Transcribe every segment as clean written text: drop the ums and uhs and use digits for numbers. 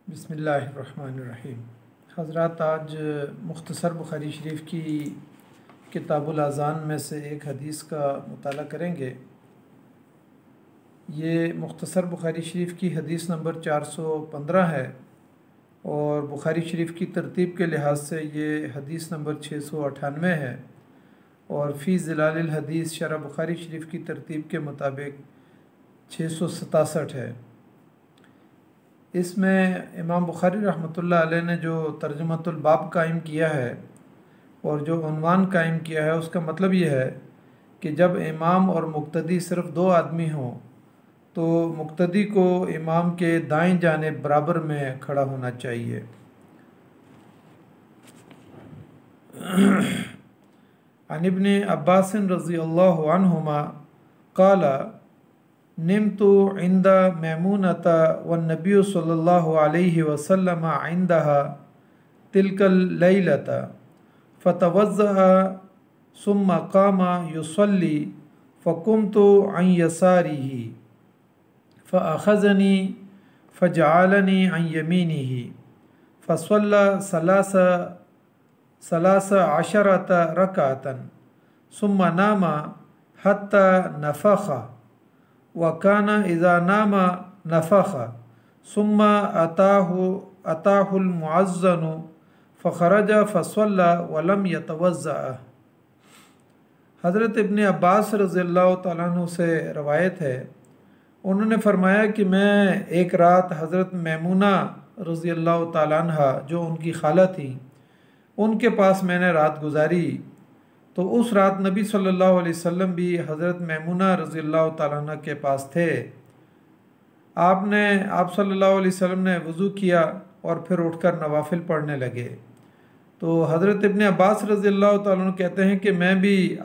बिस्मिल्लाहिर्रहमानिर्रहीम। हज़रात, आज मुख्तसर बुखारी शरीफ की किताबुल अज़ान में से एक हदीस का मुताला करेंगे। ये मुख्तसर बुखारी शरीफ की हदीस नंबर 415 है और बुखारी शरीफ की तरतीब के लिहाज से ये हदीस नंबर 698 है और फ़ी ज़िलालिल हदीस शरह बुखारी शरीफ की तरतीब के मुताबिक 667 है। इसमें इमाम बुखारी रहमतुल्लाह अलैह ने जो तर्जुमतुल बाब कायम किया है और जो उन्वान कायम किया है, उसका मतलब ये है कि जब इमाम और मुक्तदी सिर्फ़ दो आदमी हों तो मुक्तदी को इमाम के दाएं जानिब बराबर में खड़ा होना चाहिए। अन इब्न अब्बास रज़ियल्लाहु अन्हुमा क़ाला निमतु इंदा मैमूनता वन्नबी सल्लल्लाहु अलैहि वसल्लम इंदहा तिलकल लैलता फतवज़्ज़अ सुम्मा क़ामा युसल्ली फ़कुमतु अन यसारिही फ़अख़ज़नी फ़जअलनी अन यमीनिही फ़सल्ला सलास अशरत रकातन सुम्मा नामा हत्ता नफ़ख़ा वकाना इज़ा नामा नफ़ख़ा सुम्मा अताहुल मुअज़्ज़नु फ़ख़रज फ़सल्ला वलम यतवज़्ज़अ। हज़रत इब्न अब्बास रज़ियल्लाहु तआला अन्हु से रवायत है, उन्होंने फरमाया कि मैं एक रात हज़रत मैमूना रज़ियल्लाहु तआला अन्हा जो उनकी खाला थी उनके पास मैंने रात गुजारी। तो उस रात नबी सल्लल्लाहु अलैहि वसल्लम भी हज़रत मैमूना रज़ियल्लाहु तआला अन्हा के पास थे। आप सल्लल्लाहु अलैहि वसल्लम ने वज़ू किया और फिर उठकर नवाफिल पढ़ने लगे। तो हज़रत इब्न अब्बास रज़ियल्लाहु तआला अन्हु कहते हैं कि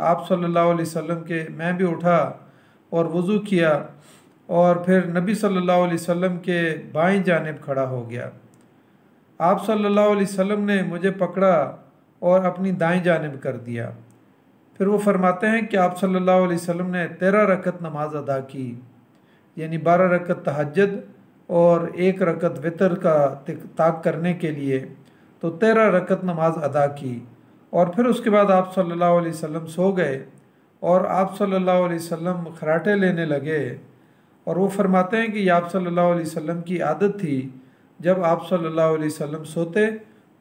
आप सल्लल्लाहु अलैहि वसल्लम मैं भी उठा और वज़ू किया और फिर नबी सल्लल्लाहु अलैहि वसल्लम के बाएं जानिब खड़ा हो गया। आप सल्लल्लाहु अलैहि वसल्लम ने मुझे पकड़ा और अपनी दाएं जानिब कर दिया। फिर वो फरमाते हैं कि आप सल्लल्लाहु अलैहि वसल्लम ने 13 रकत नमाज अदा की, यानी 12 रकत तहज्जुद और 1 रकत वितर का ताक करने के लिए, तो 13 रकत नमाज अदा की। और फिर उसके बाद आप सल्लल्लाहु अलैहि वसल्लम सो गए और आप सल्लल्लाहु अलैहि वसल्लम खराटे लेने लगे। और वो फरमाते हैं कि आप सल्लल्लाहु अलैहि वसल्लम की आदत थी जब आप सल्लल्लाहु अलैहि वसल्लम सोते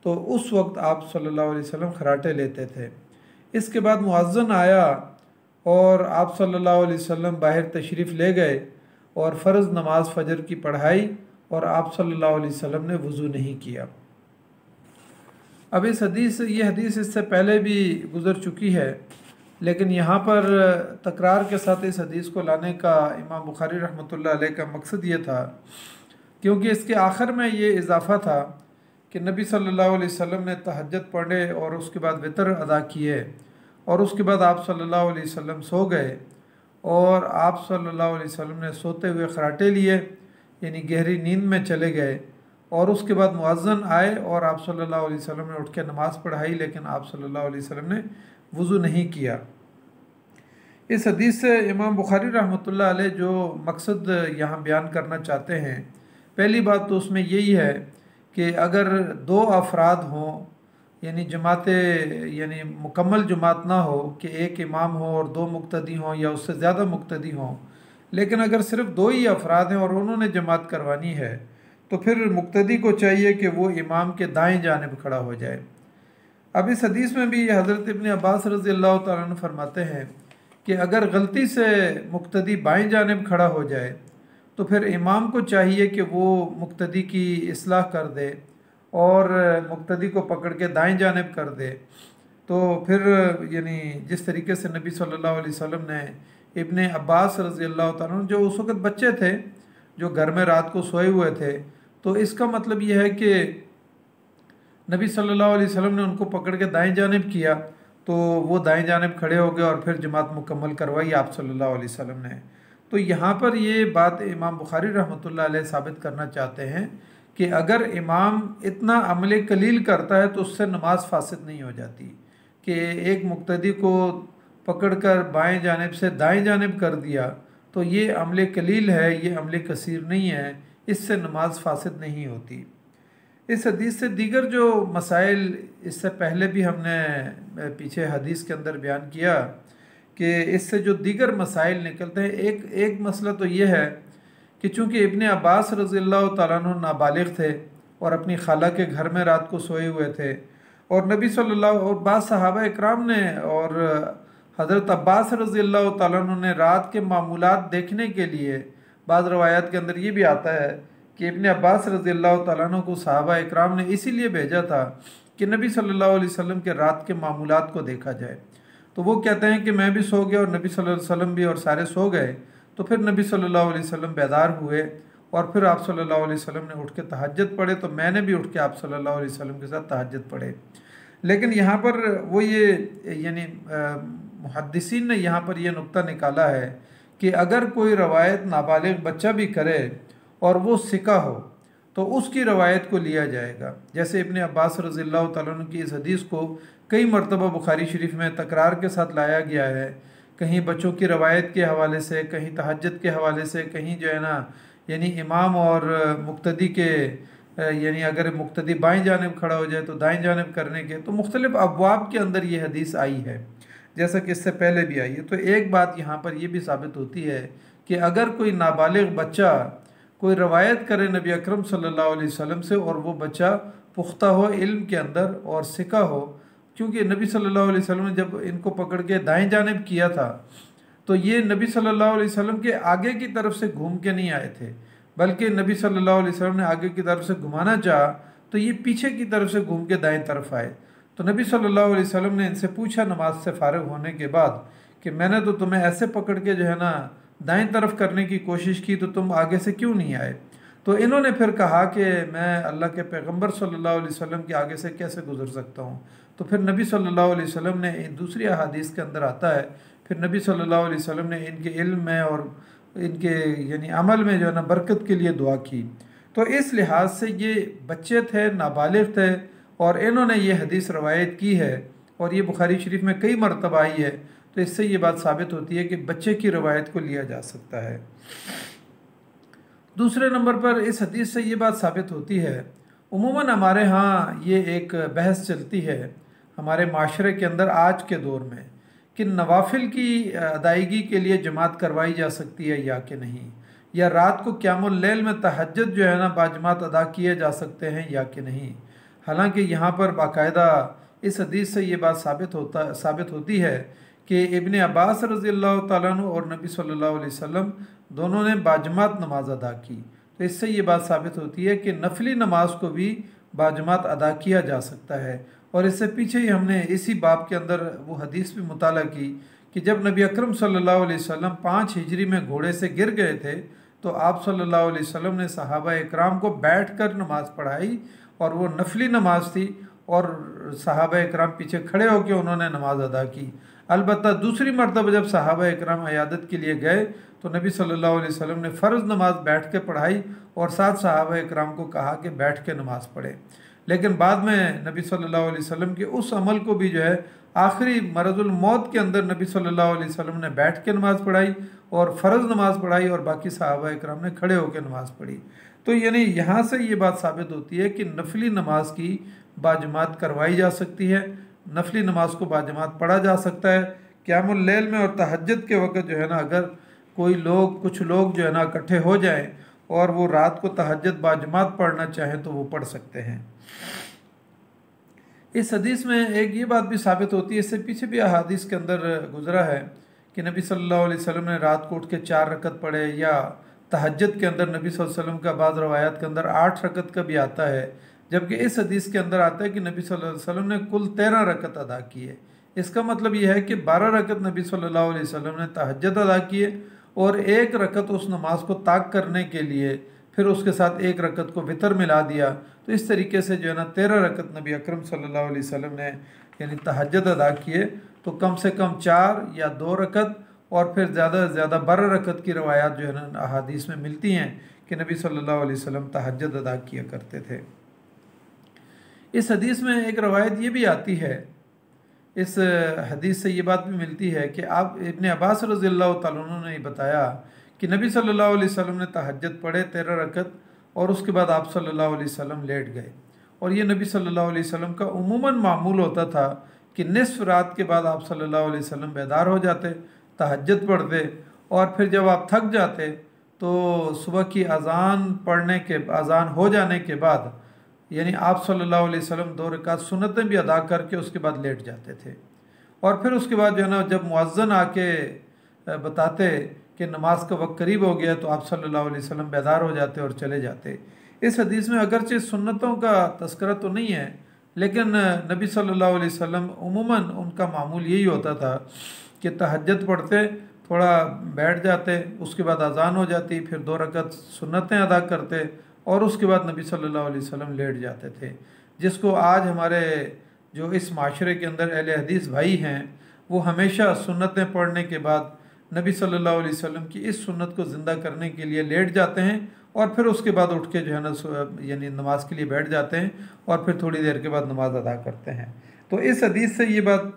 तो उस वक्त आप सल्लल्लाहु अलैहि वसल्लम खराटे लेते थे। इसके बाद मुअज्जिन आया और आप सल्लल्लाहु अलैहि वसल्लम बाहर तशरीफ़ ले गए और फ़र्ज़ नमाज फ़जर की पढ़ाई और आप सल्लल्लाहु अलैहि वसल्लम ने वज़ू नहीं किया। अब ये हदीस इससे पहले भी गुज़र चुकी है, लेकिन यहाँ पर तकरार के साथ इस हदीस को लाने का इमाम बुखारी रहमतुल्लाह अलैह का मकसद ये था क्योंकि इसके आखिर में ये इजाफ़ा था कि नबी सल्लल्लाहु अलैहि वसल्लम ने तहज्जुद पढ़े और उसके बाद वितर अदा किए और उसके बाद आप सल्लल्लाहु अलैहि वसल्लम सो गए और आप सल्लल्लाहु अलैहि वसल्लम ने सोते हुए खराटे लिए, यानी गहरी नींद में चले गए। और उसके बाद मुअज्जिन आए और आप सल्लल्लाहु अलैहि वसल्लम ने उठ के नमाज़ पढ़ाई, लेकिन आप सल्लल्लाहु अलैहि वसल्लम ने वज़ू नहीं किया। इस हदीस से इमाम बुखारी रहमतुल्लाह अलैह जो मकसद यहाँ बयान करना चाहते हैं, पहली बात तो उसमें यही है कि अगर दो अफराद हों, यानी यानी मुकम्मल जमात ना हो कि एक इमाम हो और दो मुक्तदी हों या उससे ज़्यादा मुक्तदी हों, लेकिन अगर सिर्फ दो ही अफराद हैं और उन्होंने जमात करवानी है तो फिर मुक्तदी को चाहिए कि वो इमाम के दाएं जानिब खड़ा हो जाए। अब इस हदीस में भी हज़रत इब्न अब्बास रज़ियल्लाहु तआला अन्हु फरमाते हैं कि अगर गलती से मुक्तदी बाएं जानिब खड़ा हो जाए तो फिर इमाम को चाहिए कि वो मुक्तदी की इस्लाह कर दे और मुक्तदी को पकड़ के दाएं जानिब कर दे। तो फिर यानी जिस तरीके से नबी सल्लल्लाहु अलैहि वसल्लम ने इब्न अब्बास रज़ियल्लाहु तआला अन्हु जो उस वक़्त बच्चे थे, जो घर में रात को सोए हुए थे, तो इसका मतलब यह है कि नबी सल्लल्लाहु अलैहि वसल्लम ने उनको पकड़ के दाएं जानिब किया तो वो दाएं जानिब खड़े हो गए और फिर जमात मुकम्मल करवाई आप सल्लल्लाहु अलैहि वसल्लम ने। तो यहाँ पर ये बात इमाम बुखारी रहमतुल्लाह अलैह साबित करना चाहते हैं कि अगर इमाम इतना अमल कलील करता है तो उससे नमाज फासिद नहीं हो जाती कि एक मुक्तदी को पकड़कर बाएं जानिब से दाएं जानिब कर दिया तो ये अमल कलील है, ये अमल कसीर नहीं है, इससे नमाज फासिद नहीं होती। इस हदीस से दीगर जो मसाइल इससे पहले भी हमने पीछे हदीस के अंदर बयान किया कि इससे जो दीगर मसाइल निकलते हैं, एक एक मसला तो ये है कि चूँकि इब्ने अब्बास रज़ियल्लाहु तआला अन्हु नाबालिग थे और अपनी खाला के घर में रात को सोए हुए थे, और नबी सल्लल्लाहु और बाद सहाबा इकराम ने और हज़रत अब्बास रज़ियल्लाहु तआला अन्हु ने रात के मामूलात देखने के लिए, बाद रवायात के अंदर ये भी आता है कि इब्ने अब्बास रज़ियल्लाहु तआला अन्हु को सहाबा इकराम ने इसीलिए भेजा था कि नबी सल्लल्लाहु अलैहि वसल्लम के रात के मामूलात को देखा जाए। तो वो कहते हैं कि मैं भी सो गया और नबी सल्लल्लाहु अलैहि वसल्लम भी, और सारे सो गए। तो फिर नबी सल्लल्लाहु अलैहि वसल्लम बेदार हुए और फिर आप सल्लल्लाहु अलैहि वसल्लम ने उठ के तहज्जुद पढ़े, तो मैंने भी उठ के आप सल्लल्लाहु अलैहि वसल्लम के साथ तहज्जुद पढ़े। लेकिन यहाँ पर वो ये यानी मुहद्दिसीन ने यहाँ पर यह नुक्ता निकाला है कि अगर कोई रवायत नाबालिग बच्चा भी करे और वो सिका हो तो उसकी रवायत को लिया जाएगा। जैसे इब्ने अब्बास रज़ियल्लाहु तआला अन्हु की इस हदीस को कई मरतबा बुखारी शरीफ में तकरार के साथ लाया गया है, कहीं बच्चों की रवायत के हवाले से, कहीं तहज्जुद के हवाले से, कहीं जो है ना यानी इमाम और मुक्तदी के यानी अगर मुक्तदी बाएं जानिब खड़ा हो जाए तो दाएं जानिब करने के, तो मुख्तलिफ अबवाब के अंदर ये हदीस आई है, जैसा कि इससे पहले भी आई है। तो एक बात यहाँ पर यह भी साबित होती है कि अगर कोई नाबालिग बच्चा कोई रवायत करे नबी अकरम सल्लल्लाहु अलैहि वसल्लम से और वो बच्चा पुख्ता हो इल्म के अंदर और सिका हो, क्योंकि नबी सल्लल्लाहु अलैहि वसल्लम ने जब इनको पकड़ के दाएं जानिब किया था तो ये नबी सल्लल्लाहु अलैहि वसल्लम के आगे की तरफ से घूम के नहीं आए थे, बल्कि नबी सल्लल्लाहु अलैहि वसल्लम ने आगे की तरफ से घुमाना चाहा तो ये पीछे की तरफ से घूम के दाएं तरफ आए। तो नबी सल्लल्लाहु अलैहि वसल्लम ने इनसे पूछा नमाज से फारिग होने के बाद कि मैंने तो तुम्हें ऐसे पकड़ के जो है ना दाएं तरफ करने की कोशिश की, तो तुम आगे से क्यों नहीं आए? तो इन्होंने फिर कहा कि मैं अल्लाह के पैगंबर सल्लल्लाहु अलैहि वसल्लम के आगे से कैसे गुजर सकता हूँ। तो फिर नबी सल्लल्लाहु अलैहि वसल्लम ने दूसरी अहादीस के अंदर आता है, फिर नबी सल्लल्लाहु अलैहि वसल्लम ने इनके इल्म में और इनके यानी अमल में जो है ना बरकत के लिए दुआ की। तो इस लिहाज से ये बच्चे थे, नाबालिग थे, और इन्होंने ये हदीस रवायत की है और ये बुखारी शरीफ में कई मरतबा आई है। तो इससे ये बात साबित होती है कि बच्चे की रवायत को लिया जा सकता है। दूसरे नंबर पर इस हदीस से ये बात साबित होती है, उमूमन हमारे यहाँ ये एक बहस चलती है हमारे माशरे के अंदर आज के दौर में कि नवाफिल की अदायगी के लिए जमात करवाई जा सकती है या कि नहीं, या रात को क़यामुल लैल में तहज्जुद जो है ना बाजमात अदा किए जा सकते हैं या कि नहीं। हालांकि यहाँ पर बाकायदा इस हदीस से ये बात साबित होती है कि इब्ने अब्बास रज़ियल्लाहु तआला अन्हु और नबी सल्लल्लाहु अलैहि वसल्लम दोनों ने बाजमात नमाज अदा की। तो इससे ये बात साबित होती है कि नफली नमाज को भी बाजमात अदा किया जा सकता है। और इससे पीछे ही हमने इसी बाब के अंदर वो हदीस भी मुताला की कि जब नबी अकरम सल्लल्लाहु अलैहि वसल्लम 5 हिजरी में घोड़े से गिर गए थे तो आप सल्लल्लाहु अलैहि वसल्लम ने सहाबा इकराम को बैठकर नमाज पढ़ाई, और वो नफली नमाज थी और सहाबा इकराम पीछे खड़े होकर उन्होंने नमाज अदा की। अलबत्ता दूसरी मरतबा जब सहाबा इकराम अयादत के लिए गए तो नबी सल्लल्लाहु अलैहि वसल्लम ने फ़र्ज़ नमाज बैठ के पढ़ाई और साथ सहाबा इकराम को कहा कि बैठ के नमाज पढ़े। लेकिन बाद में नबी सल्लल्लाहु अलैहि वसल्लम के उस अमल को भी जो है आखिरी मरज़ुल मौत के अंदर नबी सल्लल्लाहु अलैहि वसल्लम ने बैठ के नमाज़ पढ़ाई और फ़र्ज़ नमाज पढ़ाई और बाकी सहाबा इकराम ने खड़े होकर नमाज़ पढ़ी। तो यानी यहाँ से ये बात साबित होती है कि नफली नमाज की बाजमात करवाई जा सकती है, नफली नमाज को बाजमात पढ़ा जा सकता है। क़यामुल लैल में और तहज्जुद के वक़्त जो है ना अगर कुछ लोग जो है ना इकट्ठे हो जाएं और वो रात को तहज्जुद बाजमात पढ़ना चाहें तो वो पढ़ सकते हैं। इस हदीस में एक ये बात भी साबित होती है, इससे पीछे भी अहादीस के अंदर गुजरा है कि नबी सल्लल्लाहु अलैहि वसल्लम ने रात को उठ के 4 रकत पढ़े, या तहज्जुद के अंदर नबी सल्लल्लाहु अलैहि वसल्लम का बाद रवायात के अंदर 8 रकत का भी आता है, जबकि इस हदीस के अंदर आता है कि नबी सल्लल्लाहु अलैहि वसल्लम ने कुल 13 रकत अदा की है। इसका मतलब यह है कि 12 रकत नबी सल्लल्लाहु अलैहि वसल्लम ने तहज्जुद अदा किए और 1 रकत उस नमाज को ताक करने के लिए फिर उसके साथ 1 रकत को वितर मिला दिया। तो इस तरीके से जो है ना 13 रकत नबी अकरम सल्लल्लाहु अलैहि वसल्लम ने यानी तहज्जुद अदा किए। तो कम से कम 4 या 2 रकत और फिर ज़्यादा से ज़्यादा 12 रकत की रवायात जो है ना अहादीस में मिलती हैं कि नबी सल्लल्लाहु अलैहि वसल्लम तहज्जुद अदा किया करते थे। इस हदीस में एक रवायत ये भी आती है, इस हदीस से ये बात भी मिलती है कि आप इब्ने अब्बास रज़ियल्लाहु तआला अन्हु ने बताया कि नबी सल्लल्लाहु अलैहि वसल्लम ने तहज्जुद पढ़े 13 रकत और उसके बाद आप सल्लल्लाहु अलैहि वसल्लम लेट गए। और ये नबी सल्लल्लाहु अलैहि वसल्लम का उमूमन मामूल होता था कि निस्फ रात के बाद आप सल्लल्लाहु अलैहि वसल्लम बेदार हो जाते, तहज्जुद पढ़ते, और फिर जब आप थक जाते तो सुबह की अज़ान हो जाने के बाद यानी आप सल्लल्लाहु अलैहि वसल्लम 2 रकात सुन्नतें भी अदा करके उसके बाद लेट जाते थे। और फिर उसके बाद जो है ना, जब मुअज्जिन आके बताते कि नमाज का वक्त करीब हो गया तो आप सल्लल्लाहु अलैहि वसल्लम बेदार हो जाते और चले जाते। इस हदीस में अगरचे सुन्नतों का तस्करा तो नहीं है, लेकिन नबी सल्लल्लाहु अलैहि वसल्लम उमूमन उनका मामूल यही होता था कि तहज्जुद पढ़ते, थोड़ा बैठ जाते, उसके बाद अज़ान हो जाती, फिर 2 रकात सुन्नतें अदा करते और उसके बाद नबी सल्लल्लाहु अलैहि वसल्लम लेट जाते थे। जिसको आज हमारे जो इस माशरे के अंदर अहले हदीस भाई हैं वो हमेशा सुन्नतें पढ़ने के बाद नबी सल्लल्लाहु अलैहि वसल्लम की इस सुन्नत को ज़िंदा करने के लिए लेट जाते हैं और फिर उसके बाद उठ के जो है ना यानी नमाज के लिए बैठ जाते हैं और फिर थोड़ी देर के बाद नमाज अदा करते हैं। तो इस हदीस से ये बात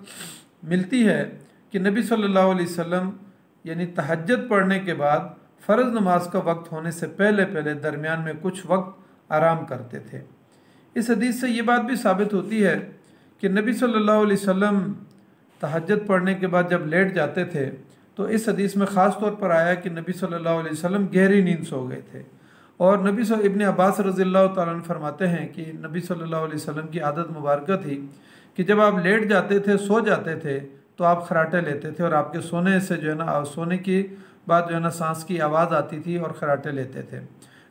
मिलती है कि नबी सल्लल्लाहु अलैहि वसल्लम यानी तहज्जुद पढ़ने के बाद फ़र्ज़ नमाज का वक्त होने से पहले पहले दरमियान में कुछ वक्त आराम करते थे। इस हदीस से ये बात भी साबित होती है कि नबी सल्लल्लाहु अलैहि वसल्लम तहज्जुद पढ़ने के बाद जब लेट जाते थे तो इस हदीस में ख़ास तौर पर आया कि नबी सल्लल्लाहु अलैहि वसल्लम गहरी नींद सो गए थे। और इब्न अब्बास रज़ियल्लाहु ताला अन्हु फरमाते हैं कि नबी सल्लल्लाहु अलैहि वसल्लम की आदत मुबारक थी कि जब आप लेट जाते थे, सो जाते थे, तो आप खराटे लेते थे और आपके सोने से जो है ना, सोने की बाद जो है ना सांस की आवाज़ आती थी और खराटे लेते थे।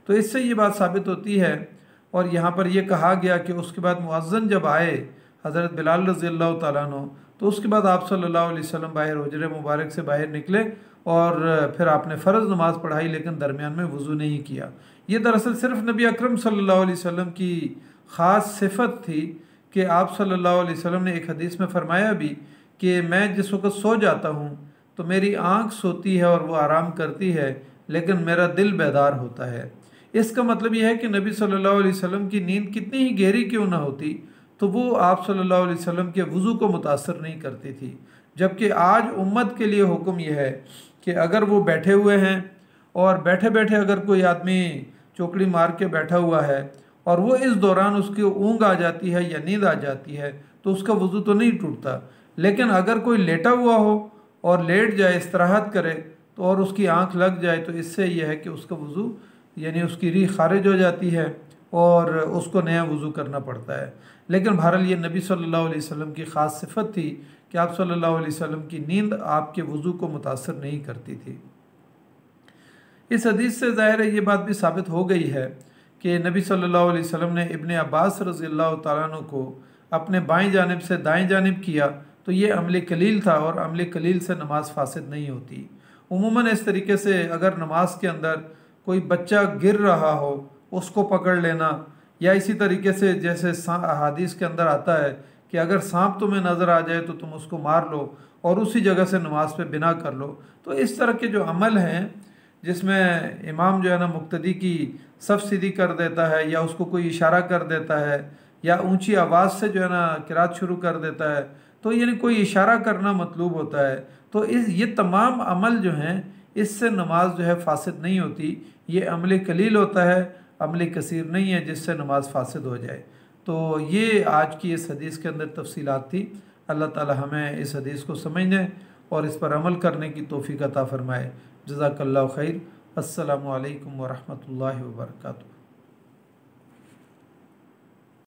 तो इससे ये बात साबित होती है। और यहाँ पर यह कहा गया कि उसके बाद मुअज्जिन जब आए हज़रत बिलाल रज़ियल्लाहु ताला अन्हु, तो उसके बाद आप सल्लल्लाहु अलैहि वसल्लम बाहर हुजरे मुबारक से बाहर निकले और फिर आपने फ़र्ज़ नमाज पढ़ाई, लेकिन दरमियान में वज़ू नहीं किया। ये दरअसल सिर्फ नबी अकरम सल्लल्लाहु अलैहि वसल्लम की ख़ास सिफत थी कि आप सल्लल्लाहु अलैहि वसल्लम ने एक हदीस में फ़रमाया भी कि मैं जिस वक्त सो जाता हूँ तो मेरी आँख सोती है और वो आराम करती है, लेकिन मेरा दिल बेदार होता है। इसका मतलब यह है कि नबी सल्लल्लाहु अलैहि वसल्लम की नींद कितनी ही गहरी क्यों ना होती तो वो आप सल्लल्लाहु अलैहि वसल्लम के वज़ू को मुतासर नहीं करती थी। जबकि आज उम्मत के लिए हुक्म यह है कि अगर वो बैठे हुए हैं और बैठे बैठे अगर कोई आदमी चौकड़ी मार के बैठा हुआ है और वो इस दौरान उसकी ऊँग आ जाती है या नींद आ जाती है तो उसका वज़ू तो नहीं टूटता। लेकिन अगर कोई लेटा हुआ हो और लेट जाए, इस्तराहत करे तो और उसकी आँख लग जाए तो इससे यह है कि उसका वज़ू यानी उसकी री खारिज हो जाती है और उसको नया वज़ू करना पड़ता है। लेकिन बहरहाल ये नबी सल्लल्लाहु अलैहि वसल्लम की ख़ास सिफत थी कि आप सल्लल्लाहु अलैहि वसल्लम की नींद आपके वज़ू को मुतासर नहीं करती थी। इस हदीस से ज़ाहिर है ये बात भी साबित हो गई है कि नबी सल्लल्लाहु अलैहि वसल्लम ने इब्न अब्बास रज़ियल्लाहु ताला अन्हु को अपने बाईं जानिब से दाएं जानिब किया तो ये अमल कलील था और अमल कलील से नमाज फासिद नहीं होती। उमूमन इस तरीके से अगर नमाज के अंदर कोई बच्चा गिर रहा हो उसको पकड़ लेना, या इसी तरीके से जैसे हदीस के अंदर आता है कि अगर सांप तुम्हें नज़र आ जाए तो तुम उसको मार लो और उसी जगह से नमाज पे बिना कर लो, तो इस तरह के जो अमल हैं जिसमें इमाम जो है ना मुक्तदी की सफ सीधी कर देता है या उसको कोई इशारा कर देता है या ऊंची आवाज़ से जो है ना किरात शुरू कर देता है, तो यानी कोई इशारा करना मतलूब होता है। तो ये तमाम अमल जो हैं इससे नमाज जो है फासिद नहीं होती। ये अमल कलील होता है, अमल कसीर नहीं है जिससे नमाज फासिद हो जाए। तो ये आज की इस हदीस के अंदर तफसीलात थी। अल्लाह ताला हमें इस हदीस को समझने और इस पर अमल करने की तौफीक अता फ़रमाए। जज़ाकल्लाहु खैर। अस्सलामु अलैकुम व रहमतुल्लाहि व बरकातुहू।